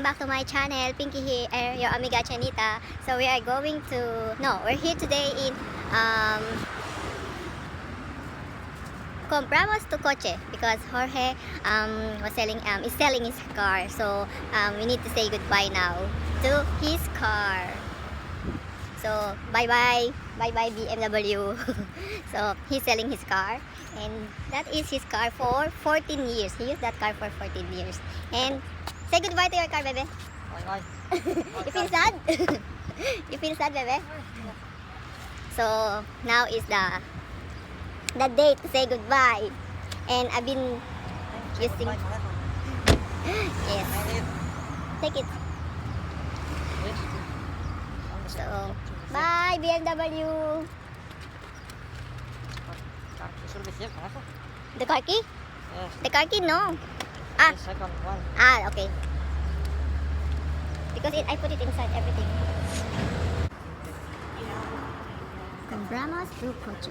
back to my channel. Pinky here, your Amiga Chinita. So we are going to, we're here today in compramos tu coche because Jorge is selling his car. So we need to say goodbye now to his car. So bye bye BMW. So he's selling his car, and that is his car for 14 years. He used that car for 14 years. And say goodbye to your car, bebe. Bye. You feel sad? You feel sad, bebe? So now is the day to say goodbye. And I've been using. Yes. Take it. So bye BMW. The car key? Yes. The car key, no. The second one. Okay. Because I put it inside everything. Compramos tu coche.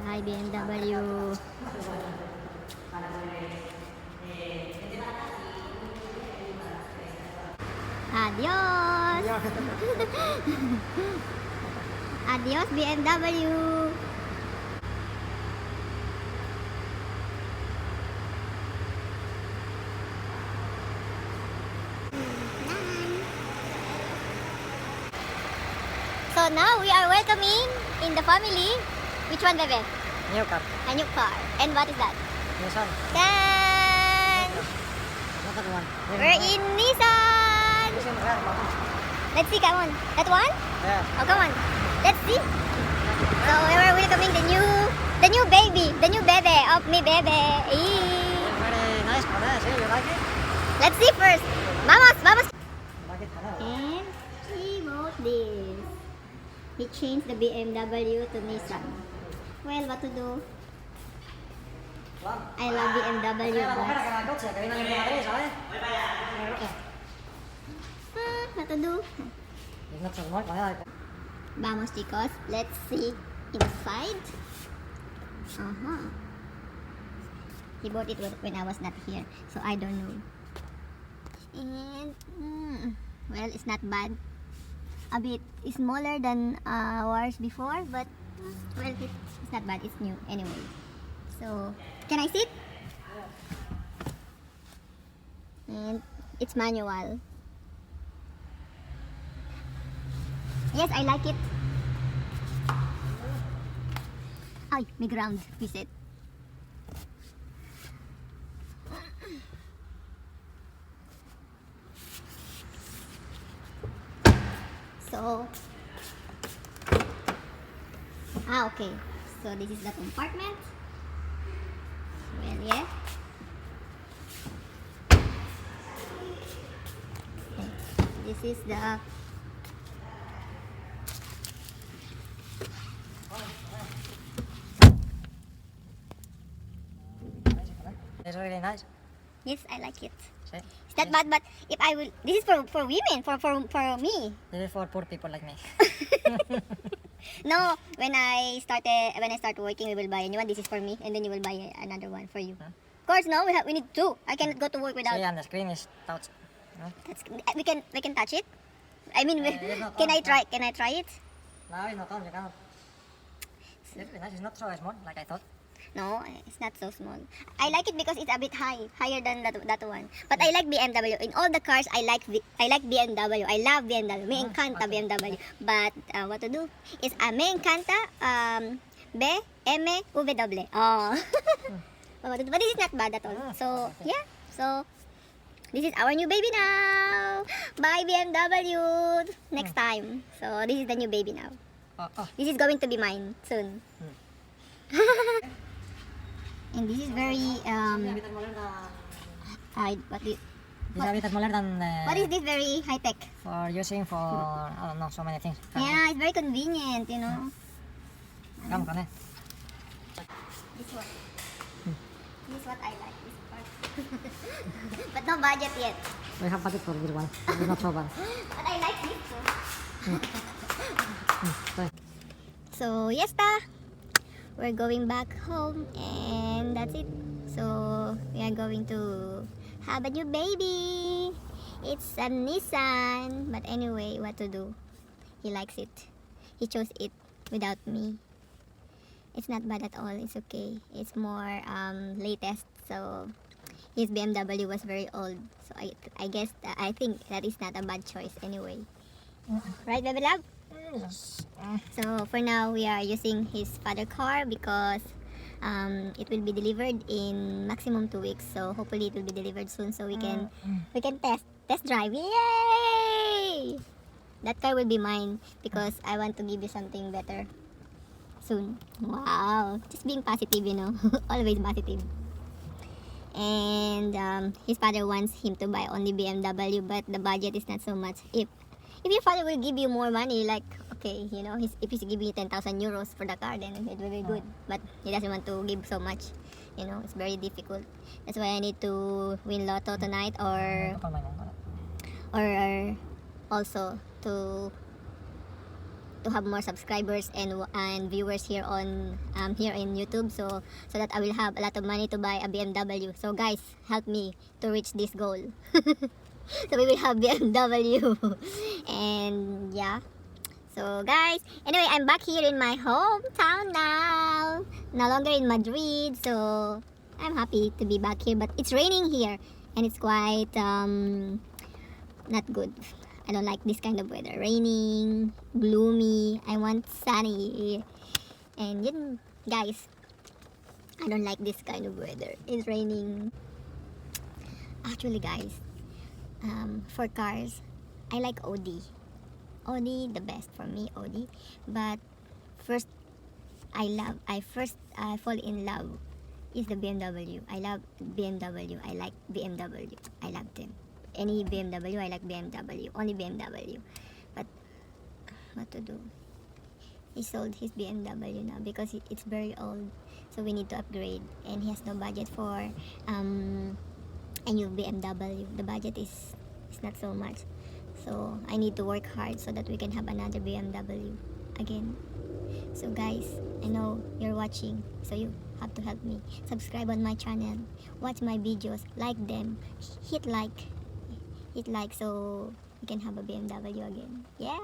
Hi BMW. Adios. Adios BMW. So now we are welcoming in the family. Which one, bebe? New car. A new car. And what is that? Nissan. Tan! Not that one. We're in Nissan! Let's see, come on. That one? Yeah. Oh, come on. Let's see. So we are welcoming the new baby, the new bebe of me bebe. Very nice car. See, you like it? Let's see first. Vamos. Like it? And he bought this. He changed the BMW to Nissan. Well, what to do? I love BMW, but what to do? It's not so much. Vamos, chicos. Let's see inside. He bought it when I was not here, so I don't know. And well, it's not bad. A bit smaller than ours before, but well, it's not bad. It's new anyway. So, can I sit? And it's manual. Yes, I like it. Ay, may ground. Reset. So, okay. So this is the compartment. Well, yeah. Okay. This is the It's really nice. yes, I like it. See? It's not bad, but if I will, this is for women, for me. This is for poor people like me. No, when I start working, we will buy a new one. This is for me, and then you will buy another one for you. Huh? Of course, no, we need two. I cannot go to work without. See, and the screen is touch. No? That's, we can touch it. I mean, it's not can on, I try? Can I try it? No, it's not on. You cannot. It's really nice. It's not so small like I thought. No, it's not so small. I like it because it's a bit higher than that one. But I like BMW. In all the cars, I like BMW. I love BMW. Me encanta BMW. But what to do is me encanta BMW. Oh. But this is not bad at all. So yeah. So this is our new baby now. Bye BMW. Next time. So this is the new baby now. This is going to be mine soon. And this is very what is this, very high tech? For using for I don't know, so many things. Yeah, it's very convenient, you know. Come on. This one. This is what I like, this part. But no budget yet. We have budget for this one. It's not so bad. But I like this too. So, So, yes, we're going back home, and that's it. So we are going to have a new baby. It's a Nissan, but anyway, what to do? He likes it. He chose it without me. It's not bad at all. It's okay. It's more latest. So his BMW was very old. So I guess I think that is not a bad choice anyway. Right, baby love? Yes. So for now, we are using his father car because it will be delivered in maximum 2 weeks. So hopefully it will be delivered soon, so we can test drive. Yay! That car will be mine because I want to give you something better soon. Wow, just being positive, you know. Always positive. And his father wants him to buy only BMW, but the budget is not so much. If your father will give you more money, like, okay, you know, if he's giving you 10,000 euros for the car, then it will be good. But he doesn't want to give so much. You know, it's very difficult. That's why I need to win lotto tonight, or also to have more subscribers and viewers here on here in YouTube, so that I will have a lot of money to buy a BMW. So guys, help me to reach this goal. So we will have BMW. And yeah, so guys, anyway, I'm back here in my hometown now, no longer in Madrid. So I'm happy to be back here, but it's raining here and it's quite not good. I don't like this kind of weather. Raining, gloomy. I want sunny. And yun, guys, I don't like this kind of weather. It's raining. Actually, guys, for cars, I like Audi. Audi, the best for me, Audi. But first, I fall in love is the BMW. I love BMW. I like BMW. I love them. Any BMW, I like BMW. Only BMW. But what to do? He sold his BMW now because it's very old. So we need to upgrade. And he has no budget for a new BMW. The budget is not so much. So I need to work hard so that we can have another BMW again. So guys, I know you're watching, so you have to help me. Subscribe on my channel. Watch my videos. Like them. Hit like so we can have a BMW again. Yeah.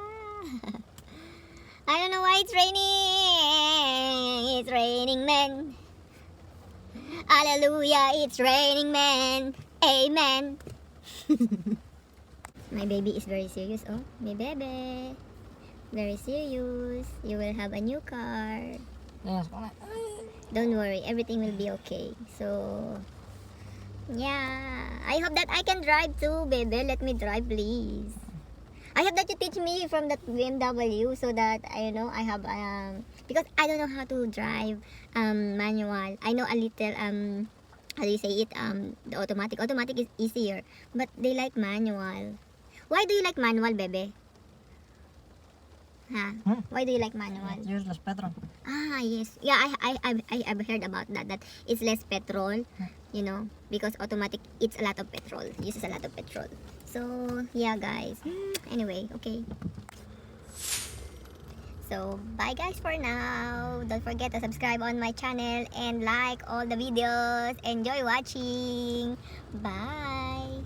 I don't know why it's raining. It's raining, man. Hallelujah, it's raining, man. Amen. My baby is very serious. Oh, my baby. Very serious. You will have a new car. Yes. Don't worry, everything will be okay. So yeah, I hope that I can drive too, baby. Let me drive, please. I hope that you teach me from that BMW so that I have because I don't know how to drive manual. I know a little how do you say it, the automatic. Automatic is easier, but they like manual. Why do you like manual, baby? Huh? Why do you like manual? Use less petrol. Ah, yes. Yeah, I've heard about that it's less petrol, because automatic eats a lot of petrol, uses a lot of petrol. So, yeah, guys. Anyway, okay. So, bye guys for now. Don't forget to subscribe on my channel and like all the videos. Enjoy watching. Bye.